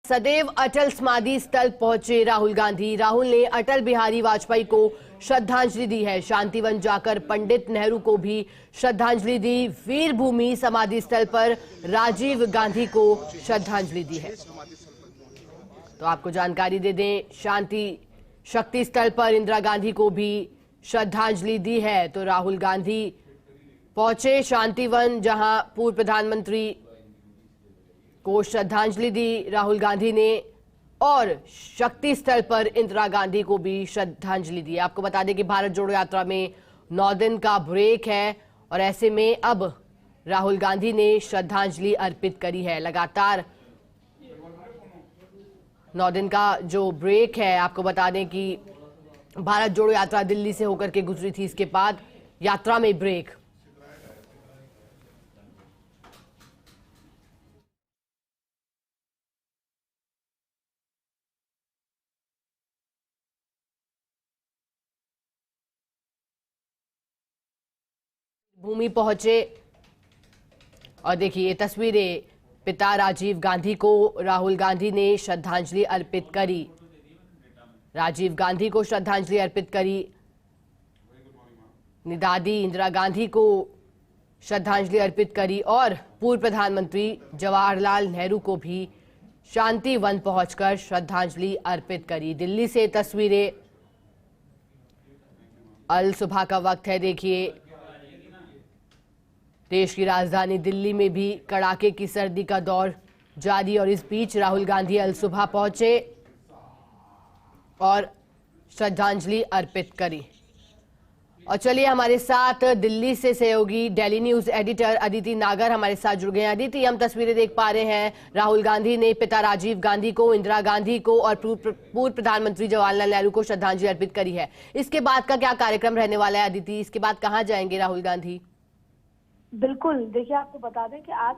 सदैव अटल समाधि स्थल पहुंचे राहुल गांधी। राहुल ने अटल बिहारी वाजपेयी को श्रद्धांजलि दी है। शांतिवन जाकर पंडित नेहरू को भी श्रद्धांजलि दी। वीर भूमि समाधि स्थल पर राजीव गांधी को श्रद्धांजलि दी है। तो आपको जानकारी दे दें, शांति शक्ति स्थल पर इंदिरा गांधी को भी श्रद्धांजलि दी है। तो राहुल गांधी पहुंचे शांतिवन, जहां पूर्व प्रधानमंत्री को श्रद्धांजलि दी राहुल गांधी ने, और शक्ति स्थल पर इंदिरा गांधी को भी श्रद्धांजलि दी। आपको बता दें कि भारत जोड़ो यात्रा में 9 दिन का ब्रेक है और ऐसे में अब राहुल गांधी ने श्रद्धांजलि अर्पित करी है। लगातार 9 दिन का जो ब्रेक है, आपको बता दें कि भारत जोड़ो यात्रा दिल्ली से होकर के गुजरी थी, इसके बाद यात्रा में ब्रेक। भूमि पहुंचे और देखिए ये तस्वीरें, पिता राजीव गांधी को राहुल गांधी ने श्रद्धांजलि अर्पित करी। राजीव गांधी को श्रद्धांजलि अर्पित करी। दादी इंदिरा गांधी को श्रद्धांजलि अर्पित करी और पूर्व प्रधानमंत्री जवाहरलाल नेहरू को भी शांति वन पहुंचकर श्रद्धांजलि अर्पित करी। दिल्ली से तस्वीरें, अल सुबह का वक्त है। देखिए देश की राजधानी दिल्ली में भी कड़ाके की सर्दी का दौर जारी, और इस बीच राहुल गांधी अल सुबह पहुंचे और श्रद्धांजलि अर्पित करी। और चलिए हमारे साथ दिल्ली से सहयोगी दिल्ली न्यूज एडिटर अदिति नागर हमारे साथ जुड़ गए हैं। अदिति, हम तस्वीरें देख पा रहे हैं, राहुल गांधी ने पिता राजीव गांधी को, इंदिरा गांधी को और पूर्व प्रधानमंत्री जवाहरलाल नेहरू को श्रद्धांजलि अर्पित करी है। इसके बाद का क्या कार्यक्रम रहने वाला है अदिति? इसके बाद कहाँ जाएंगे राहुल गांधी? बिल्कुल, देखिए आपको बता दें कि आज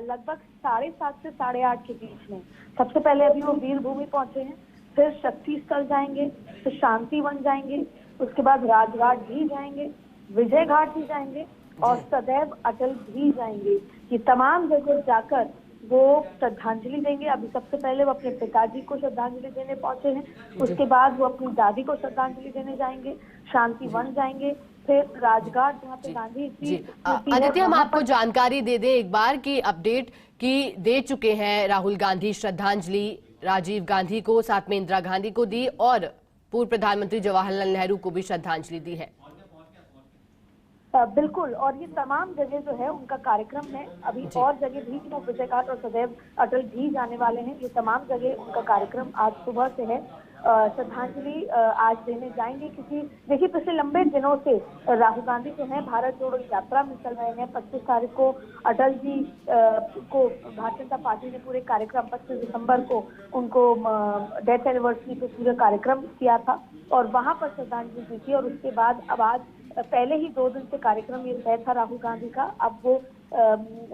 लगभग 7:30 से 8:30 के बीच में सबसे पहले अभी वो वीर भूमि पहुंचे हैं, फिर शक्ति स्थल जाएंगे, फिर शांतिवन जाएंगे, उसके बाद राजघाट भी जाएंगे, विजय घाट भी जाएंगे और सदैव अटल भी जाएंगे। ये तमाम जगह जाकर वो श्रद्धांजलि देंगे। अभी सबसे पहले वो अपने पिताजी को श्रद्धांजलि देने पहुंचे हैं, उसके बाद वो अपनी दादी को श्रद्धांजलि देने जाएंगे, शांतिवन जाएंगे, फिर राजघाट जहाँ पे गांधी जी। आदित्य, हम आपको जानकारी दे दें एक बार की अपडेट की दे चुके हैं राहुल गांधी श्रद्धांजलि राजीव गांधी को, साथ में इंदिरा गांधी को दी और पूर्व प्रधानमंत्री जवाहरलाल नेहरू को भी श्रद्धांजलि दी है। बिल्कुल, और ये तमाम जगह जो है उनका कार्यक्रम है। अभी और जगह भी वो विजय घाट और सदैव अटल भी जाने वाले हैं। ये तमाम जगह उनका कार्यक्रम आज सुबह से है। श्रद्धांजलि आज देने जाएंगे, क्योंकि देखिए पिछले लंबे दिनों से राहुल गांधी जो है भारत जोड़ो यात्रा में चल रहे हैं। 25 तारीख को अटल जी को भारतीय जनता पार्टी ने पूरे कार्यक्रम, 25 दिसंबर को उनको डेथ एनिवर्सरी पे पूरे कार्यक्रम किया था और वहां पर श्रद्धांजलि दी थी। और उसके बाद अब आज पहले ही 2 दिन से कार्यक्रम ये तय था राहुल गांधी का। अब वो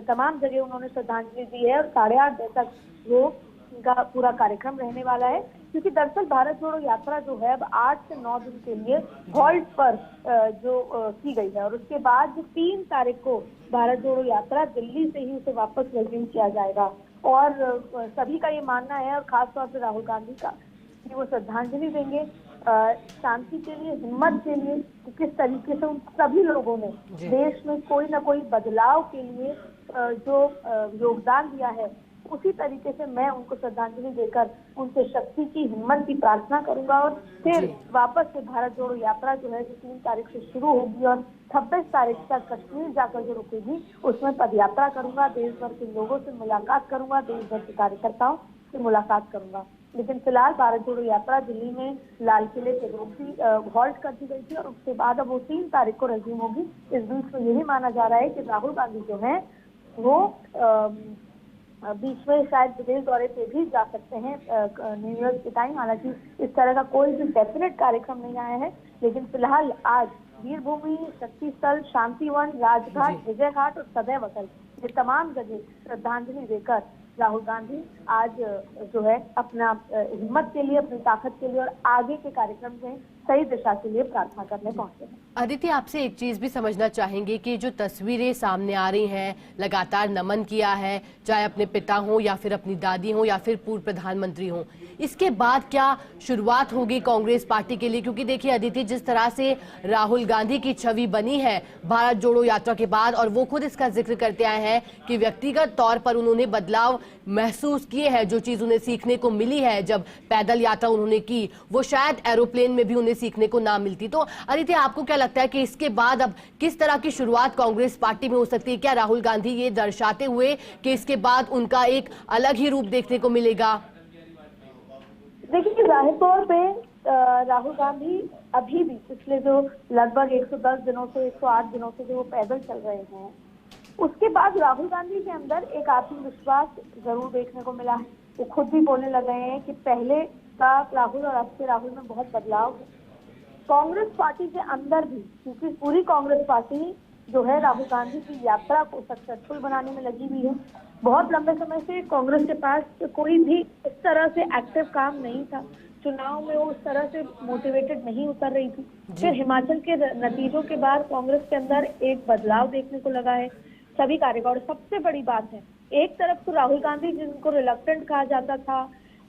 तमाम जगह उन्होंने श्रद्धांजलि दी है और 8:30 बजे तक वो का पूरा कार्यक्रम रहने वाला है, क्योंकि दरअसल भारत जोड़ो यात्रा जो है अब 8 से 9 दिन के लिए हॉल्ट पर की गई है और उसके बाद जो 3 तारीख को भारत जोड़ो यात्रा दिल्ली से ही उसे वापस रिज्यूम किया जाएगा। और सभी का ये मानना है, और खासतौर से राहुल गांधी का, कि वो श्रद्धांजलि देंगे शांति के लिए, हिम्मत के लिए, कि किस तरीके से उन सभी लोगों ने देश में कोई ना कोई बदलाव के लिए जो योगदान दिया है, उसी तरीके से मैं उनको श्रद्धांजलि देकर उनसे शक्ति की, हिम्मत की प्रार्थना करूंगा। और फिर वापस से भारत जोड़ो यात्रा जो है, जो 3 तारीख से शुरू होगी और 26 तारीख तक कश्मीर जाकर जो रुकेगी, उसमें पदयात्रा करूंगा, देश भर के लोगों से मुलाकात करूंगा, देश भर के कार्यकर्ताओं से मुलाकात करूंगा। लेकिन फिलहाल भारत जोड़ो यात्रा दिल्ली में लाल किले पे हॉल्ट कर दी गई थी और उसके बाद अब वो 3 तारीख को रिज्यूम होगी। इस बीच में यही माना जा रहा है कि राहुल गांधी जो है वो बीच में शायद विदेश दौरे पे भी जा सकते हैं न्यू ईयर के टाइम। हालांकि इस तरह का कोई भी डेफिनेट कार्यक्रम नहीं आया है, लेकिन फिलहाल आज वीर भूमि, शक्ति स्थल, शांतिवन, राजघाट, विजय घाट और सदैव अटल, ये तमाम जगह श्रद्धांजलि देकर राहुल गांधी आज जो है अपना हिम्मत के लिए, अपनी ताकत के लिए और आगे के कार्यक्रम में सही दिशा के लिए प्रार्थना करने पहुंचे हैं। अदिति, आपसे एक चीज भी समझना चाहेंगे कि जो तस्वीरें सामने आ रही हैं, लगातार नमन किया है, चाहे अपने पिता हो या फिर अपनी दादी हो या फिर पूर्व प्रधानमंत्री हो, इसके बाद क्या शुरुआत होगी कांग्रेस पार्टी के लिए? क्योंकि देखिए अदिति, जिस तरह से राहुल गांधी की छवि बनी है भारत जोड़ो यात्रा के बाद, और वो खुद इसका जिक्र करते आए हैं कि व्यक्तिगत तौर पर उन्होंने बदलाव महसूस किए हैं। जो चीज उन्हें सीखने को मिली है जब पैदल यात्रा उन्होंने की, वो शायद एरोप्लेन में भी उन्हें सीखने को ना मिलती। तो अदिति, आपको क्या लगता है कि इसके बाद अब किस तरह की शुरुआत कांग्रेस पार्टी में हो सकती है? क्या राहुल गांधी ये दर्शाते हुए कि इसके बाद उनका एक अलग ही रूप देखने को मिलेगा? देखिए, जाहिर तौर पे राहुल गांधी अभी भी पिछले जो लगभग 110 दिनों से 108 दिनों से जो वो पैदल चल रहे हैं, उसके बाद राहुल गांधी के अंदर एक आत्मविश्वास जरूर देखने को मिला है। वो खुद भी बोलने लगे हैं कि पहले का राहुल और अब के राहुल में बहुत बदलाव है। कांग्रेस पार्टी के अंदर भी, क्योंकि पूरी कांग्रेस पार्टी जो है राहुल गांधी की यात्रा को सक्सेसफुल बनाने में लगी हुई है। बहुत लंबे समय से कांग्रेस के पास कोई भी इस तरह से एक्टिव काम नहीं था। चुनाव में वो उस तरह से मोटिवेटेड नहीं उतर रही थी। फिर हिमाचल के नतीजों के बाद कांग्रेस के अंदर एक बदलाव देखने को लगा है। सभी कार्यकर्ता, सबसे बड़ी बात है, एक तरफ तो राहुल गांधी जिनको रिलक्टेंट कहा जाता था,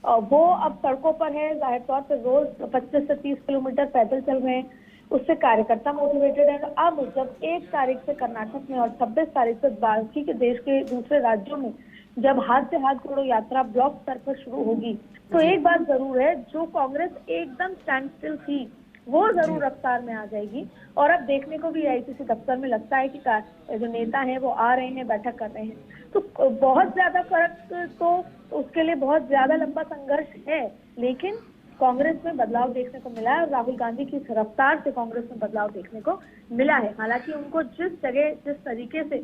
वो अब सड़कों पर है। जाहिर तौर पर रोज 25 से 30 किलोमीटर पैदल चल रहे हैं, उससे कार्यकर्ता मोटिवेटेड है। अब जब 1 तारीख से कर्नाटक में और 26 तारीख से बाकी के देश के दूसरे राज्यों में जब हाथ से हाथ जोड़ो यात्रा ब्लॉक स्तर पर शुरू होगी, तो एक बात जरूर है, जो कांग्रेस एकदम स्टैंड स्टिल थी वो जरूर रफ्तार में आ जाएगी। और अब देखने को भी आईसीसी दफ्तर में लगता है कि जो नेता हैं वो आ रहे हैं, बैठक कर रहे हैं। तो बहुत ज्यादा फर्क तो उसके लिए बहुत ज्यादा लंबा संघर्ष है, लेकिन कांग्रेस में बदलाव देखने को मिला है और राहुल गांधी की रफ्तार से कांग्रेस में बदलाव देखने को मिला है। हालांकि उनको जिस जगह जिस तरीके से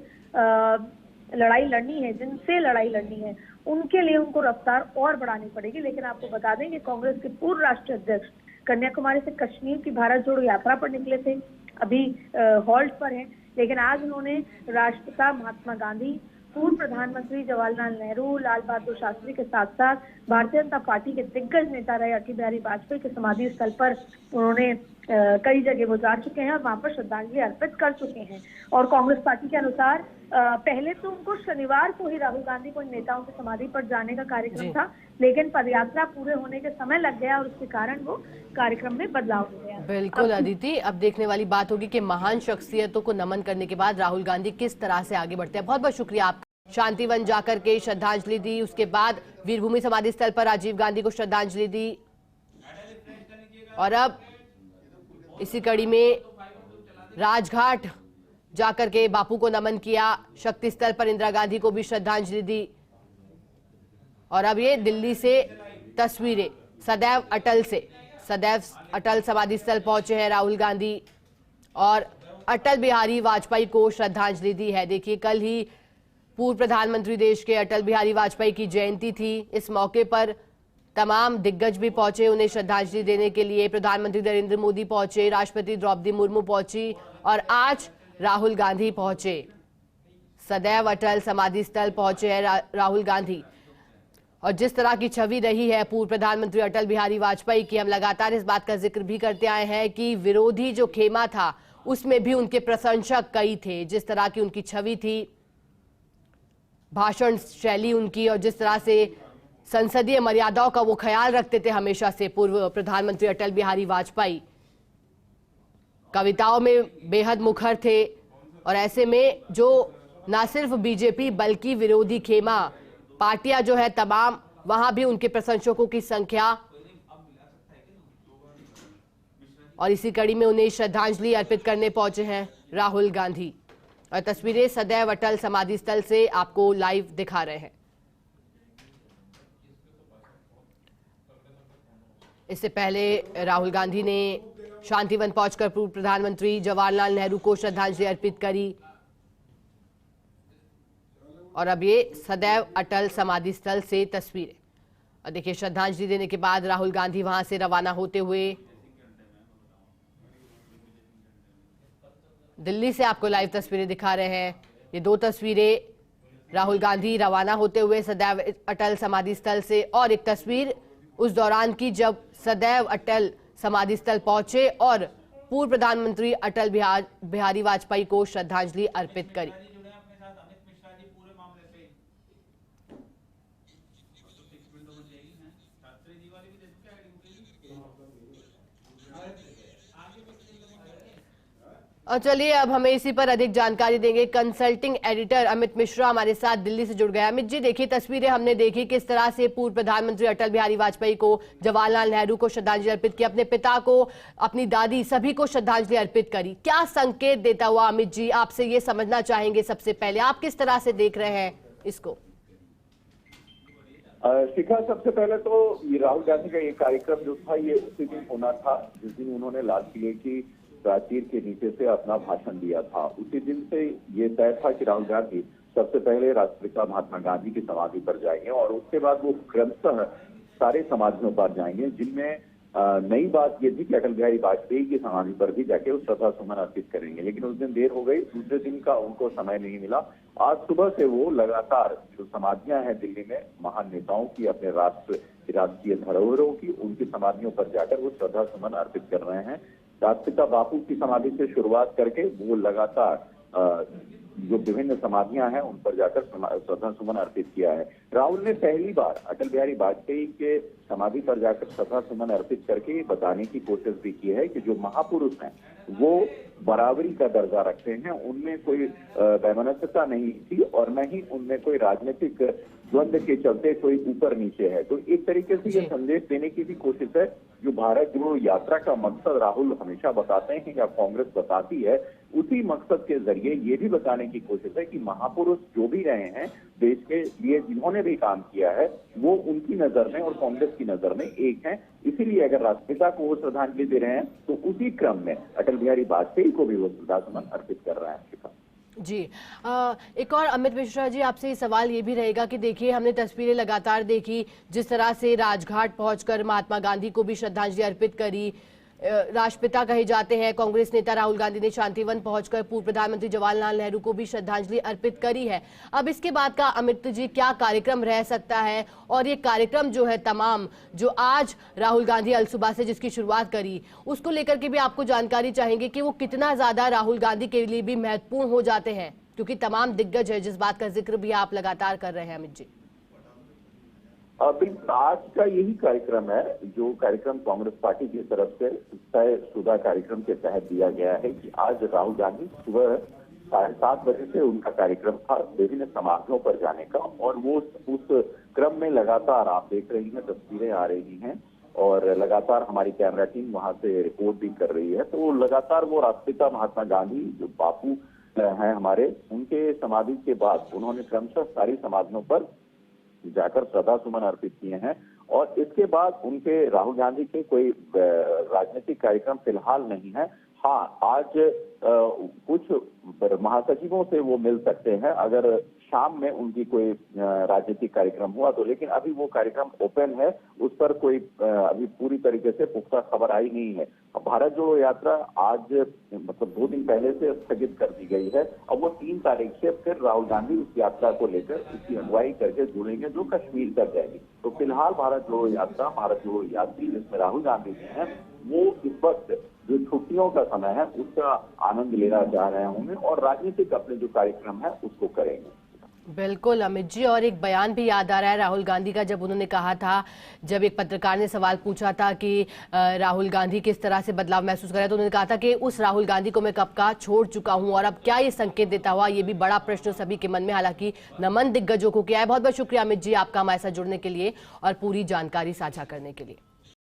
लड़ाई लड़नी है, जिनसे लड़ाई लड़नी है, उनके लिए उनको रफ्तार और बढ़ानी पड़ेगी। लेकिन आपको बता दें कि कांग्रेस के पूर्व राष्ट्रीय अध्यक्ष कन्याकुमारी से कश्मीर की भारत जोड़ो यात्रा पर निकले थे, अभी हॉल्ट पर हैं। लेकिन आज उन्होंने राष्ट्रपिता महात्मा गांधी, पूर्व प्रधानमंत्री जवाहरलाल नेहरू, लाल बहादुर शास्त्री के साथ साथ भारतीय जनता पार्टी के दिग्गज नेता रहे अटल बिहारी वाजपेयी के समाधि स्थल पर उन्होंने कई जगह वो जा चुके हैं और वहां पर श्रद्धांजलि अर्पित कर चुके हैं। और कांग्रेस पार्टी के अनुसार पहले तो उनको शनिवार को ही राहुल गांधी को नेताओं की समाधि पर जाने का कार्यक्रम था, लेकिन पदयात्रा पूरे होने के समय लग गया और उसके कारण वो कार्यक्रम में बदलाव हो गया। बिल्कुल अदिति, अब देखने वाली बात होगी कि महान शख्सियतों को नमन करने के बाद राहुल गांधी किस तरह से आगे बढ़ते हैं। बहुत बहुत शुक्रिया आपका। शांतिवन जाकर के श्रद्धांजलि दी, उसके बाद वीरभूमि समाधि स्थल पर राजीव गांधी को श्रद्धांजलि दी, और अब इसी कड़ी में राजघाट जाकर के बापू को नमन किया, शक्ति स्थल पर इंदिरा गांधी को भी श्रद्धांजलि दी, और अब ये दिल्ली से तस्वीरें सदैव अटल समाधि स्थल पहुंचे हैं राहुल गांधी और अटल बिहारी वाजपेयी को श्रद्धांजलि दी है। देखिए, कल ही पूर्व प्रधानमंत्री देश के अटल बिहारी वाजपेयी की जयंती थी। इस मौके पर तमाम दिग्गज भी पहुंचे उन्हें श्रद्धांजलि देने के लिए। प्रधानमंत्री नरेंद्र मोदी पहुंचे, राष्ट्रपति द्रौपदी मुर्मू पहुंची और आज राहुल गांधी पहुंचे। सदैव अटल समाधि स्थल पहुंचे हैं राहुल गांधी। और जिस तरह की छवि रही है पूर्व प्रधानमंत्री अटल बिहारी वाजपेयी की, हम लगातार इस बात का जिक्र भी करते आए हैं कि विरोधी जो खेमा था उसमें भी उनके प्रशंसक कई थे। जिस तरह की उनकी छवि थी, भाषण शैली उनकी, और जिस तरह से संसदीय मर्यादाओं का वो ख्याल रखते थे हमेशा से पूर्व प्रधानमंत्री अटल बिहारी वाजपेयी, कविताओं में बेहद मुखर थे। और ऐसे में जो ना सिर्फ बीजेपी बल्कि विरोधी खेमा पार्टियां जो है तमाम, वहां भी उनके प्रशंसकों की संख्या, और इसी कड़ी में उन्हें श्रद्धांजलि अर्पित करने पहुंचे हैं राहुल गांधी। और तस्वीरें सदैव अटल समाधि स्थल से आपको लाइव दिखा रहे हैं। इससे पहले राहुल गांधी ने शांतिवन पहुंचकर पूर्व प्रधानमंत्री जवाहरलाल नेहरू को श्रद्धांजलि अर्पित करी, और अब ये सदैव अटल समाधि स्थल से तस्वीरें। और देखिए, श्रद्धांजलि देने के बाद राहुल गांधी वहां से रवाना होते हुए दिल्ली से आपको लाइव तस्वीरें दिखा रहे हैं। ये 2 तस्वीरें राहुल गांधी रवाना होते हुए सदैव अटल समाधि स्थल से, और एक तस्वीर उस दौरान की जब सदैव अटल समाधि स्थल पहुंचे और पूर्व प्रधानमंत्री अटल बिहारी वाजपेयी को श्रद्धांजलि अर्पित करी। और चलिए अब हमें इसी पर अधिक जानकारी देंगे कंसल्टिंग एडिटर अमित मिश्रा हमारे साथ दिल्ली से जुड़ गए। अमित जी, देखिए तस्वीरें हमने देखी किस तरह से पूर्व प्रधानमंत्री अटल बिहारी वाजपेयी को, जवाहरलाल नेहरू को श्रद्धांजलि अर्पित की, अपने पिता को, अपनी दादी, सभी को श्रद्धांजलि अर्पित करी। क्या संकेत देता हुआ अमित जी, आपसे ये समझना चाहेंगे सबसे पहले, आप किस तरह से देख रहे हैं इसको? शिखा, सबसे पहले तो ये राहुल गांधी का ये कार्यक्रम जो था ये उसी दिन होना था जिस दिन उन्होंने लाल किले की प्राचीर के नीचे से अपना भाषण दिया था। उसी दिन से ये तय था कि राहुल गांधी सबसे पहले राष्ट्रपिता महात्मा गांधी की समाधि पर जाएंगे और उसके बाद वो क्रमशः सारे समाधियों पर जाएंगे, जिनमें नई बात ये थी कि अटल बिहारी वाजपेयी की समाधि पर भी जाके वो श्रद्धा सुमन अर्पित करेंगे, लेकिन उस दिन देर हो गई, दूसरे दिन का उनको समय नहीं मिला। आज सुबह से वो लगातार जो समाधियां हैं दिल्ली में महान नेताओं की, अपने राष्ट्रीय धरोहरों की, उनकी समाधियों पर जाकर वो श्रद्धा सुमन अर्पित कर रहे हैं। राष्ट्रपिता बापू की समाधि से शुरुआत करके वो लगातार जो विभिन्न समाधियां हैं उन पर जाकर श्रद्धा सुमन अर्पित किया है। राहुल ने पहली बार अटल बिहारी वाजपेयी के समाधि पर जाकर श्रद्धा सुमन अर्पित करके बताने की कोशिश भी की है कि जो महापुरुष हैं वो बराबरी का दर्जा रखते हैं, उनमें कोई वैमनस्यता नहीं थी और न ही उनमें कोई राजनीतिक द्वंद्व के चलते कोई ऊपर नीचे है। तो एक तरीके से ये संदेश देने की भी कोशिश है। जो भारत जोड़ो यात्रा का मकसद राहुल हमेशा बताते हैं या कांग्रेस बताती है, उसी मकसद के जरिए ये भी बताने की कोशिश है कि महापुरुष जो भी रहे हैं देश के लिए, जिन्होंने भी काम किया है, वो उनकी नजर में और कांग्रेस की नजर में एक है। इसीलिए अगर राष्ट्रपिता को वो श्रद्धांजलि दे रहे हैं तो उसी क्रम में अटल बिहारी वाजपेयी को भी वो श्रद्धासुमन अर्पित कर रहे हैं। जी एक और अमित मिश्रा जी, आपसे ये सवाल ये भी रहेगा कि देखिए हमने तस्वीरें लगातार देखी जिस तरह से राजघाट पहुंचकर महात्मा गांधी को भी श्रद्धांजलि अर्पित करी। राष्ट्रपिता कहे जाते हैं कांग्रेस नेता राहुल गांधी ने शांतिवन पहुंचकर पूर्व प्रधानमंत्री जवाहरलाल नेहरू को भी श्रद्धांजलि अर्पित करी है। अब इसके बाद का अमित जी क्या कार्यक्रम रह सकता है, और ये कार्यक्रम जो है तमाम जो आज राहुल गांधी अलसुबह से जिसकी शुरुआत करी उसको लेकर के भी आपको जानकारी चाहेंगे कि वो कितना ज्यादा राहुल गांधी के लिए भी महत्वपूर्ण हो जाते हैं, क्योंकि तमाम दिग्गज है जिस बात का जिक्र भी आप लगातार कर रहे हैं अमित जी। बिल्कुल, आज का यही कार्यक्रम है जो कार्यक्रम कांग्रेस पार्टी की तरफ से तयशुदा कार्यक्रम के तहत दिया गया है कि आज राहुल गांधी सुबह 7:30 बजे से उनका कार्यक्रम था विभिन्न समाधियों पर जाने का, और वो उस क्रम में लगातार आप देख रही हैं तस्वीरें आ रही हैं और लगातार हमारी कैमरा टीम वहां से रिपोर्ट भी कर रही है। तो लगातार वो राष्ट्रपिता महात्मा गांधी जो बापू हैं हमारे, उनके समाधि के बाद उन्होंने क्रमशः सारी समाधियों पर जाकर श्रद्धा सुमन अर्पित किए हैं। और इसके बाद उनके राहुल गांधी के कोई राजनीतिक कार्यक्रम फिलहाल नहीं है। हाँ, आज कुछ महासचिवों से वो मिल सकते हैं अगर शाम में उनकी कोई राजनीतिक कार्यक्रम हुआ तो, लेकिन अभी वो कार्यक्रम ओपन है, उस पर कोई अभी पूरी तरीके से पुख्ता खबर आई नहीं है। भारत जोड़ो यात्रा आज मतलब 2 दिन पहले से स्थगित कर दी गई है। अब वो 3 तारीख से फिर राहुल गांधी उस यात्रा को लेकर उसकी अगुवाई करके जुड़ेंगे जो कश्मीर तक जाएगी। तो फिलहाल भारत जोड़ो यात्रा, भारत जोड़ो यात्री जिसमें राहुल गांधी जी हैं, वो इस वक्त जो छुट्टियों का समय है उसका आनंद लेना चाह रहे होंगे और राजनीतिक अपने जो कार्यक्रम है उसको करेंगे। बिल्कुल अमित जी, और एक बयान भी याद आ रहा है राहुल गांधी का, जब उन्होंने कहा था, जब एक पत्रकार ने सवाल पूछा था कि राहुल गांधी किस तरह से बदलाव महसूस कर रहे हैं, तो उन्होंने कहा था कि उस राहुल गांधी को मैं कब का छोड़ चुका हूं। और अब क्या ये संकेत देता हुआ, ये भी बड़ा प्रश्न सभी के मन में, हालांकि नमन दिग्गजों को किया है। बहुत बहुत शुक्रिया अमित जी आपका हमारे साथ जुड़ने के लिए और पूरी जानकारी साझा करने के लिए।